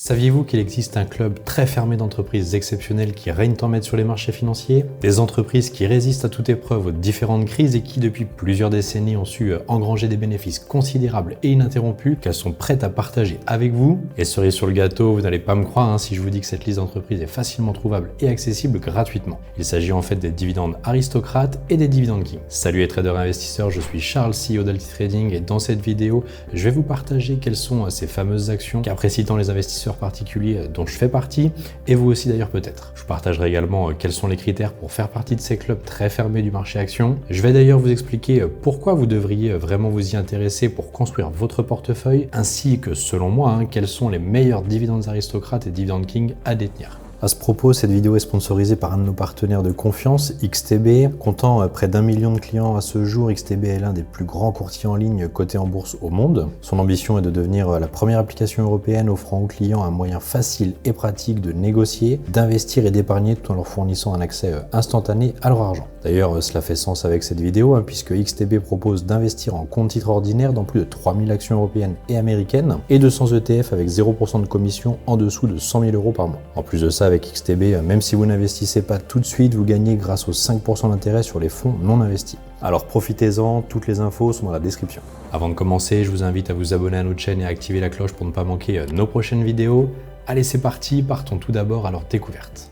Saviez-vous qu'il existe un club très fermé d'entreprises exceptionnelles qui règnent en maître sur les marchés financiers? Des entreprises qui résistent à toute épreuve aux différentes crises et qui depuis plusieurs décennies ont su engranger des bénéfices considérables et ininterrompus qu'elles sont prêtes à partager avec vous. Et cerise sur le gâteau, vous n'allez pas me croire si je vous dis que cette liste d'entreprises est facilement trouvable et accessible gratuitement. Il s'agit en fait des dividendes aristocrates et des dividendes kings. Salut les traders investisseurs, je suis Charles, CEO d'Alti Trading et dans cette vidéo, je vais vous partager quelles sont ces fameuses actions qu'apprécient tant les investisseurs particuliers dont je fais partie, et vous aussi d'ailleurs peut-être. Je vous partagerai également quels sont les critères pour faire partie de ces clubs très fermés du marché action. Je vais d'ailleurs vous expliquer pourquoi vous devriez vraiment vous y intéresser pour construire votre portefeuille, ainsi que selon moi, quels sont les meilleurs dividendes aristocrates et dividendes king à détenir. À ce propos, cette vidéo est sponsorisée par un de nos partenaires de confiance, XTB. Comptant près d'1 million de clients à ce jour, XTB est l'un des plus grands courtiers en ligne cotés en bourse au monde. Son ambition est de devenir la première application européenne offrant aux clients un moyen facile et pratique de négocier, d'investir et d'épargner tout en leur fournissant un accès instantané à leur argent. D'ailleurs, cela fait sens avec cette vidéo puisque XTB propose d'investir en compte titre ordinaire dans plus de 3000 actions européennes et américaines et 200 ETF avec 0% de commission en dessous de 100 000 € par mois. En plus de ça, avec XTB, même si vous n'investissez pas tout de suite, vous gagnez grâce aux 5% d'intérêt sur les fonds non investis. Alors profitez-en, toutes les infos sont dans la description. Avant de commencer, je vous invite à vous abonner à notre chaîne et à activer la cloche pour ne pas manquer nos prochaines vidéos. Allez, c'est parti, partons tout d'abord à leur découverte.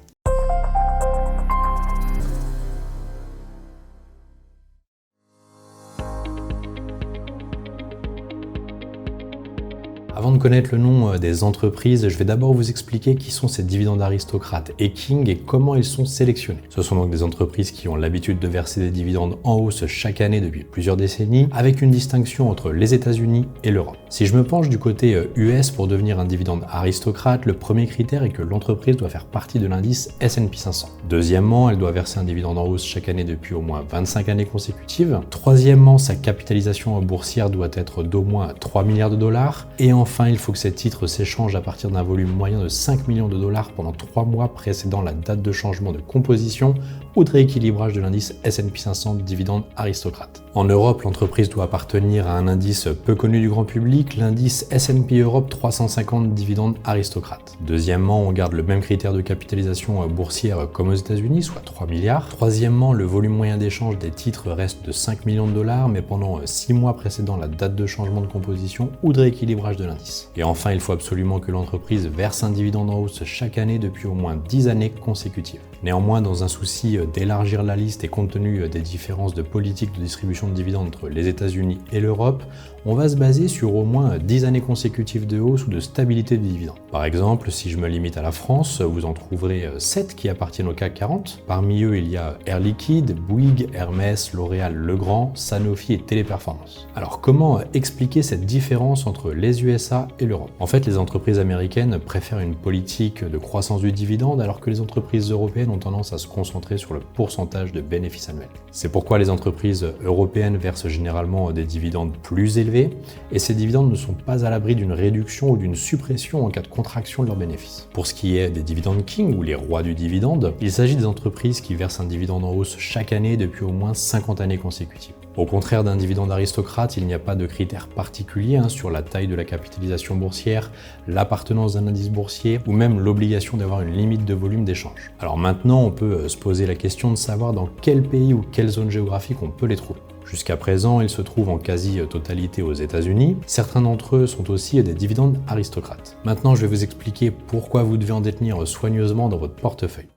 Avant de connaître le nom des entreprises, je vais d'abord vous expliquer qui sont ces dividendes aristocrates et king et comment ils sont sélectionnés. Ce sont donc des entreprises qui ont l'habitude de verser des dividendes en hausse chaque année depuis plusieurs décennies, avec une distinction entre les États-Unis et l'Europe. Si je me penche du côté US pour devenir un dividende aristocrate, le premier critère est que l'entreprise doit faire partie de l'indice S&P 500. Deuxièmement, elle doit verser un dividende en hausse chaque année depuis au moins 25 années consécutives. Troisièmement, sa capitalisation boursière doit être d'au moins 3 milliards de dollars. Et enfin, il faut que ces titres s'échangent à partir d'un volume moyen de 5 millions de dollars pendant 3 mois précédant la date de changement de composition ou de rééquilibrage de l'indice S&P 500 dividende aristocrate. En Europe, l'entreprise doit appartenir à un indice peu connu du grand public, l'indice S&P Europe 350 dividende aristocrate. Deuxièmement, on garde le même critère de capitalisation boursière comme aux États-Unis, soit 3 milliards. Troisièmement, le volume moyen d'échange des titres reste de 5 millions de dollars, mais pendant 6 mois précédant la date de changement de composition ou de rééquilibrage de l'indice. Et enfin, il faut absolument que l'entreprise verse un dividende en hausse chaque année depuis au moins 10 années consécutives. Néanmoins, dans un souci d'élargir la liste et compte tenu des différences de politique de distribution de dividendes entre les États-Unis et l'Europe, on va se baser sur au moins 10 années consécutives de hausse ou de stabilité de dividendes. Par exemple, si je me limite à la France, vous en trouverez 7 qui appartiennent au CAC 40. Parmi eux, il y a Air Liquide, Bouygues, Hermès, L'Oréal, Legrand, Sanofi et Téléperformance. Alors comment expliquer cette différence entre les USA et l'Europe? En fait, les entreprises américaines préfèrent une politique de croissance du dividende alors que les entreprises européennes ont tendance à se concentrer sur le pourcentage de bénéfices annuels. C'est pourquoi les entreprises européennes versent généralement des dividendes plus élevés et ces dividendes ne sont pas à l'abri d'une réduction ou d'une suppression en cas de contraction de leurs bénéfices. Pour ce qui est des dividendes king ou les rois du dividende, il s'agit des entreprises qui versent un dividende en hausse chaque année depuis au moins 50 années consécutives. Au contraire d'un dividende aristocrate, il n'y a pas de critères particuliers sur la taille de la capitalisation boursière, l'appartenance d'un indice boursier ou même l'obligation d'avoir une limite de volume d'échange. Alors maintenant, on peut se poser la question de savoir dans quel pays ou quelle zone géographique on peut les trouver. Jusqu'à présent, ils se trouvent en quasi-totalité aux États-Unis. Certains d'entre eux sont aussi des dividendes aristocrates. Maintenant, je vais vous expliquer pourquoi vous devez en détenir soigneusement dans votre portefeuille.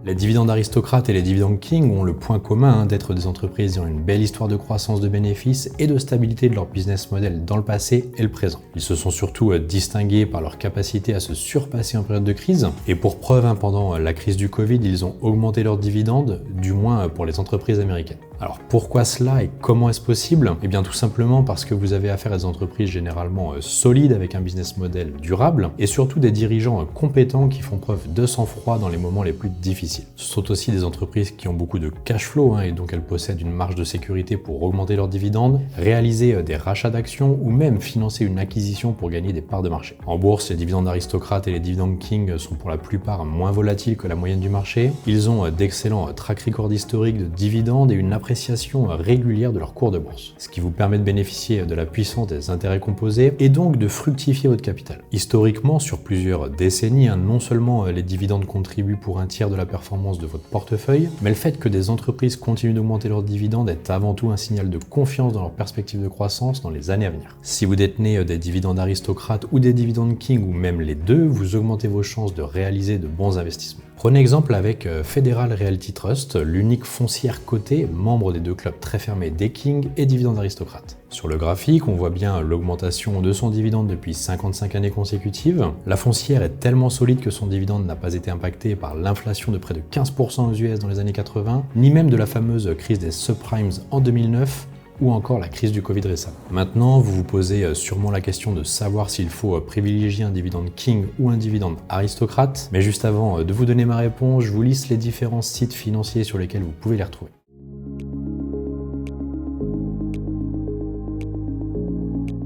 Les dividendes aristocrates et les dividendes king ont le point commun d'être des entreprises ayant une belle histoire de croissance de bénéfices et de stabilité de leur business model dans le passé et le présent. Ils se sont surtout distingués par leur capacité à se surpasser en période de crise. Et pour preuve, pendant la crise du Covid, ils ont augmenté leurs dividendes, du moins pour les entreprises américaines. Alors pourquoi cela et comment est-ce possible? Eh bien tout simplement parce que vous avez affaire à des entreprises généralement solides avec un business model durable et surtout des dirigeants compétents qui font preuve de sang-froid dans les moments les plus difficiles. difficile. Ce sont aussi des entreprises qui ont beaucoup de cash flow et donc elles possèdent une marge de sécurité pour augmenter leurs dividendes, réaliser des rachats d'actions ou même financer une acquisition pour gagner des parts de marché. En bourse, les dividendes aristocrates et les dividendes king sont pour la plupart moins volatiles que la moyenne du marché. Ils ont d'excellents track records historiques de dividendes et une appréciation régulière de leur cours de bourse, ce qui vous permet de bénéficier de la puissance des intérêts composés et donc de fructifier votre capital. Historiquement, sur plusieurs décennies, non seulement les dividendes contribuent pour un tiers de la performance de votre portefeuille, mais le fait que des entreprises continuent d'augmenter leurs dividendes est avant tout un signal de confiance dans leur perspective de croissance dans les années à venir. Si vous détenez des dividendes aristocrates ou des dividendes king ou même les deux, vous augmentez vos chances de réaliser de bons investissements. Prenez exemple avec Federal Realty Trust, l'unique foncière cotée, membre des deux clubs très fermés des King et dividendes aristocrates. Sur le graphique, on voit bien l'augmentation de son dividende depuis 55 années consécutives. La foncière est tellement solide que son dividende n'a pas été impacté par l'inflation de près de 15% aux US dans les années 80, ni même de la fameuse crise des subprimes en 2009, ou encore la crise du Covid récemment. Maintenant, vous vous posez sûrement la question de savoir s'il faut privilégier un dividende king ou un dividende aristocrate, mais juste avant de vous donner ma réponse, je vous liste les différents sites financiers sur lesquels vous pouvez les retrouver.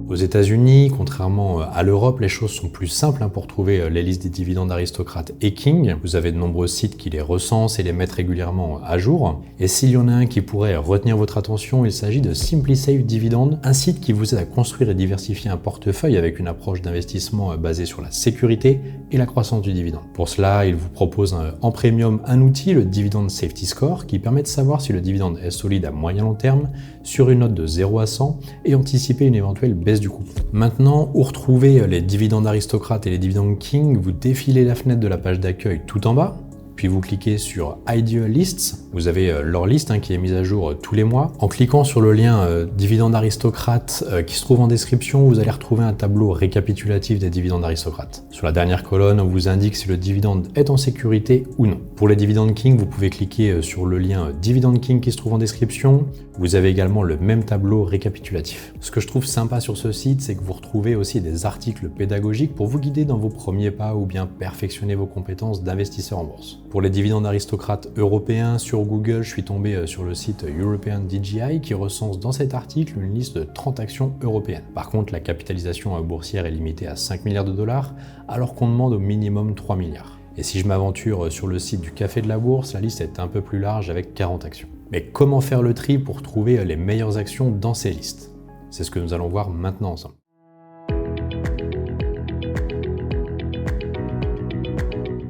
Aux États-Unis, contrairement à l'Europe, les choses sont plus simples pour trouver les listes des dividendes aristocrates et king. Vous avez de nombreux sites qui les recensent et les mettent régulièrement à jour. Et s'il y en a un qui pourrait retenir votre attention, il s'agit de SimpliSafe Dividend, un site qui vous aide à construire et diversifier un portefeuille avec une approche d'investissement basée sur la sécurité et la croissance du dividende. Pour cela, il vous propose en premium un outil, le Dividend Safety Score, qui permet de savoir si le dividende est solide à moyen long terme sur une note de 0 à 100 et anticiper une éventuelle baisse du coup. Maintenant, où retrouver les dividendes aristocrates et les dividendes king, vous défilez la fenêtre de la page d'accueil tout en bas, puis vous cliquez sur Ideal Lists, vous avez leur liste qui est mise à jour tous les mois. En cliquant sur le lien dividendes aristocrates qui se trouve en description, vous allez retrouver un tableau récapitulatif des dividendes aristocrates. Sur la dernière colonne, on vous indique si le dividende est en sécurité ou non. Pour les dividendes king, vous pouvez cliquer sur le lien Dividend King qui se trouve en description. Vous avez également le même tableau récapitulatif. Ce que je trouve sympa sur ce site, c'est que vous retrouvez aussi des articles pédagogiques pour vous guider dans vos premiers pas ou bien perfectionner vos compétences d'investisseur en bourse. Pour les dividendes aristocrates européens, sur Google, je suis tombé sur le site European DJI qui recense dans cet article une liste de 30 actions européennes. Par contre, la capitalisation boursière est limitée à 5 milliards de dollars, alors qu'on demande au minimum 3 milliards. Et si je m'aventure sur le site du Café de la Bourse, la liste est un peu plus large avec 40 actions. Mais comment faire le tri pour trouver les meilleures actions dans ces listes? C'est ce que nous allons voir maintenant ensemble.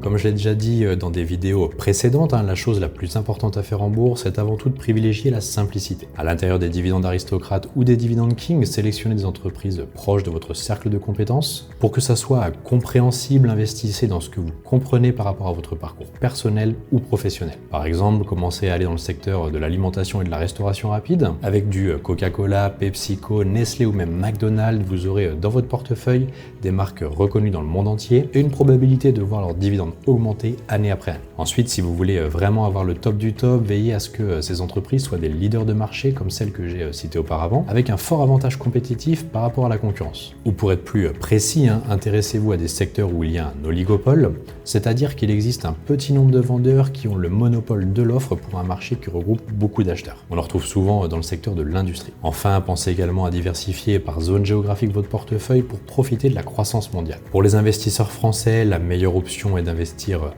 Comme je l'ai déjà dit dans des vidéos précédentes, la chose la plus importante à faire en bourse est avant tout de privilégier la simplicité. À l'intérieur des dividendes aristocrates ou des dividendes king, sélectionnez des entreprises proches de votre cercle de compétences. Pour que ça soit compréhensible, investissez dans ce que vous comprenez par rapport à votre parcours personnel ou professionnel. Par exemple, commencez à aller dans le secteur de l'alimentation et de la restauration rapide. Avec du Coca-Cola, PepsiCo, Nestlé ou même McDonald's, vous aurez dans votre portefeuille des marques reconnues dans le monde entier et une probabilité de voir leurs dividendes augmenter année après année. Ensuite, si vous voulez vraiment avoir le top du top, veillez à ce que ces entreprises soient des leaders de marché comme celles que j'ai citées auparavant, avec un fort avantage compétitif par rapport à la concurrence. Ou pour être plus précis, intéressez-vous à des secteurs où il y a un oligopole, c'est-à-dire qu'il existe un petit nombre de vendeurs qui ont le monopole de l'offre pour un marché qui regroupe beaucoup d'acheteurs. On le retrouve souvent dans le secteur de l'industrie. Enfin, pensez également à diversifier par zone géographique votre portefeuille pour profiter de la croissance mondiale. Pour les investisseurs français, la meilleure option est d'investir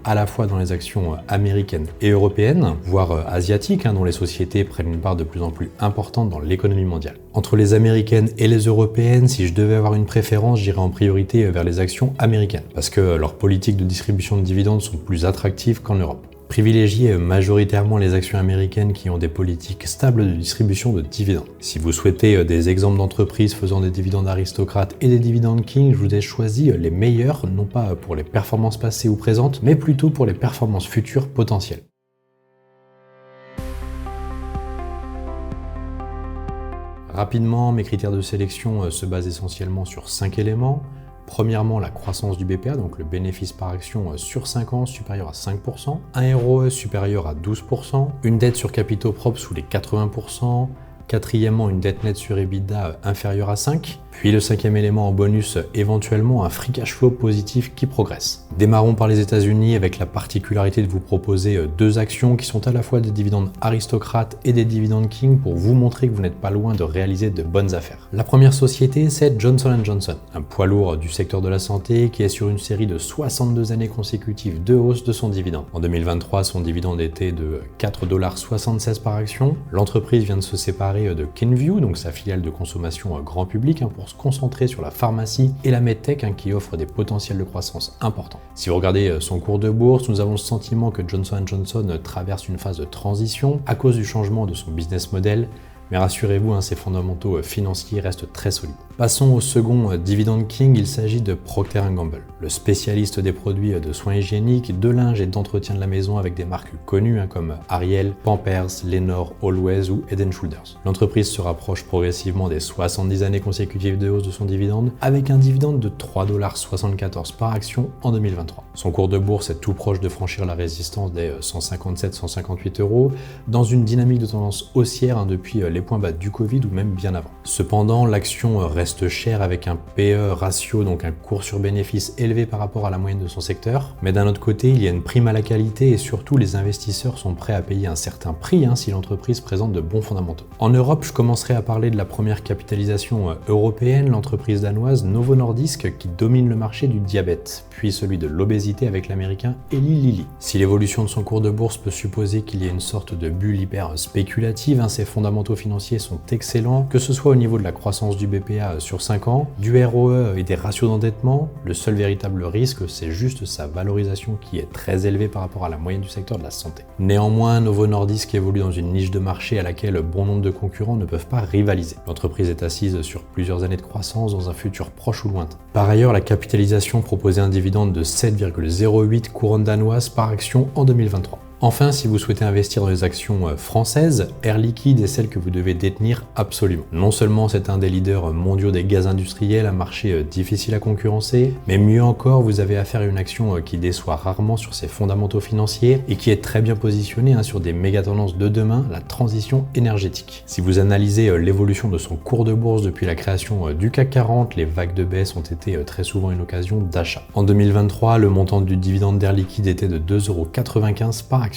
à la fois dans les actions américaines et européennes, voire asiatiques, dont les sociétés prennent une part de plus en plus importante dans l'économie mondiale. Entre les américaines et les européennes, si je devais avoir une préférence, j'irais en priorité vers les actions américaines, parce que leurs politiques de distribution de dividendes sont plus attractives qu'en Europe. Privilégiez majoritairement les actions américaines qui ont des politiques stables de distribution de dividendes. Si vous souhaitez des exemples d'entreprises faisant des dividendes aristocrates et des dividendes king, je vous ai choisi les meilleurs, non pas pour les performances passées ou présentes, mais plutôt pour les performances futures potentielles. Rapidement, mes critères de sélection se basent essentiellement sur 5 éléments. Premièrement, la croissance du BPA, donc le bénéfice par action sur 5 ans supérieur à 5%, un ROE supérieur à 12%, une dette sur capitaux propres sous les 80%, Quatrièmement, une dette nette sur EBITDA inférieure à 5. Puis le cinquième élément en bonus, éventuellement un free cash flow positif qui progresse. Démarrons par les États-Unis avec la particularité de vous proposer deux actions qui sont à la fois des dividendes aristocrates et des dividendes king pour vous montrer que vous n'êtes pas loin de réaliser de bonnes affaires. La première société, c'est Johnson & Johnson, un poids lourd du secteur de la santé qui est sur une série de 62 années consécutives de hausse de son dividende. En 2023, son dividende était de 4,76$ par action. L'entreprise vient de se séparer de Kenvue, donc sa filiale de consommation grand public, pour se concentrer sur la pharmacie et la medtech qui offrent des potentiels de croissance importants. Si vous regardez son cours de bourse, nous avons le sentiment que Johnson & Johnson traverse une phase de transition à cause du changement de son business model. Mais rassurez-vous, ses fondamentaux financiers restent très solides. Passons au second dividend king, il s'agit de Procter & Gamble, le spécialiste des produits de soins hygiéniques, de linge et d'entretien de la maison avec des marques connues comme Ariel, Pampers, Lenor, Always ou Head & Shoulders. L'entreprise se rapproche progressivement des 70 années consécutives de hausse de son dividende, avec un dividende de 3,74$ par action en 2023. Son cours de bourse est tout proche de franchir la résistance des 157-158€, dans une dynamique de tendance haussière depuis les points bas du Covid ou même bien avant. Cependant, l'action reste chère avec un PE ratio, donc un cours sur bénéfice élevé par rapport à la moyenne de son secteur. Mais d'un autre côté, il y a une prime à la qualité et surtout les investisseurs sont prêts à payer un certain prix si l'entreprise présente de bons fondamentaux. En Europe, je commencerai à parler de la première capitalisation européenne, l'entreprise danoise Novo Nordisk qui domine le marché du diabète, puis celui de l'obésité avec l'américain Eli Lilly. Si l'évolution de son cours de bourse peut supposer qu'il y ait une sorte de bulle hyper spéculative, ses fondamentaux financiers sont excellents, que ce soit au niveau de la croissance du BPA sur 5 ans, du ROE et des ratios d'endettement. Le seul véritable risque, c'est juste sa valorisation qui est très élevée par rapport à la moyenne du secteur de la santé. Néanmoins, Novo Nordisk évolue dans une niche de marché à laquelle bon nombre de concurrents ne peuvent pas rivaliser. L'entreprise est assise sur plusieurs années de croissance dans un futur proche ou lointain. Par ailleurs, la capitalisation proposait un dividende de 7,08 couronnes danoises par action en 2023. Enfin, si vous souhaitez investir dans les actions françaises, Air Liquide est celle que vous devez détenir absolument. Non seulement c'est un des leaders mondiaux des gaz industriels, un marché difficile à concurrencer, mais mieux encore, vous avez affaire à une action qui déçoit rarement sur ses fondamentaux financiers et qui est très bien positionnée sur des méga tendances de demain, la transition énergétique. Si vous analysez l'évolution de son cours de bourse depuis la création du CAC 40, les vagues de baisse ont été très souvent une occasion d'achat. En 2023, le montant du dividende d'Air Liquide était de 2,95€ par action.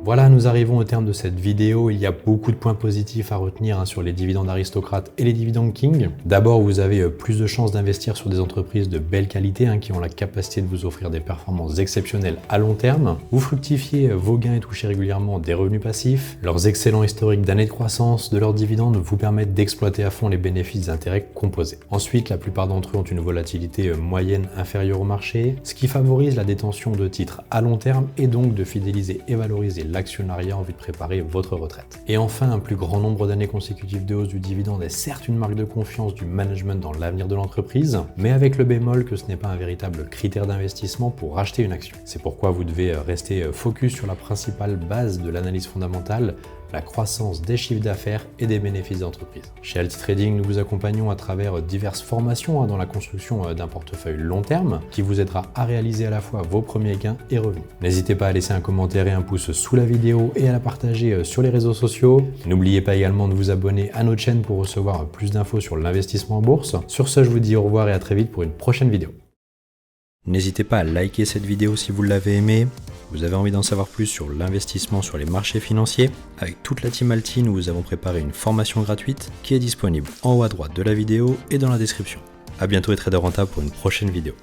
Voilà, nous arrivons au terme de cette vidéo. Il y a beaucoup de points positifs à retenir sur les dividendes aristocrates et les dividendes king. D'abord, vous avez plus de chances d'investir sur des entreprises de belle qualité qui ont la capacité de vous offrir des performances exceptionnelles à long terme. Vous fructifiez vos gains et touchez régulièrement des revenus passifs. Leurs excellents historiques d'années de croissance de leurs dividendes vous permettent d'exploiter à fond les bénéfices des intérêts composés. Ensuite, la plupart d'entre eux ont une volatilité moyenne inférieure au marché, ce qui favorise la détention de titres à long terme et donc de fidéliser et valoriser l'actionnariat en vue de préparer votre retraite. Et enfin, un plus grand nombre d'années consécutives de hausse du dividende est certes une marque de confiance du management dans l'avenir de l'entreprise, mais avec le bémol que ce n'est pas un véritable critère d'investissement pour racheter une action. C'est pourquoi vous devez rester focus sur la principale base de l'analyse fondamentale, la croissance des chiffres d'affaires et des bénéfices d'entreprise. Chez Alti Trading, nous vous accompagnons à travers diverses formations dans la construction d'un portefeuille long terme qui vous aidera à réaliser à la fois vos premiers gains et revenus. N'hésitez pas à laisser un commentaire et un pouce sous la vidéo et à la partager sur les réseaux sociaux. N'oubliez pas également de vous abonner à notre chaîne pour recevoir plus d'infos sur l'investissement en bourse. Sur ce, je vous dis au revoir et à très vite pour une prochaine vidéo. N'hésitez pas à liker cette vidéo si vous l'avez aimée. Vous avez envie d'en savoir plus sur l'investissement sur les marchés financiers? Avec toute la team Alti, nous vous avons préparé une formation gratuite qui est disponible en haut à droite de la vidéo et dans la description. A bientôt et trader rentable pour une prochaine vidéo.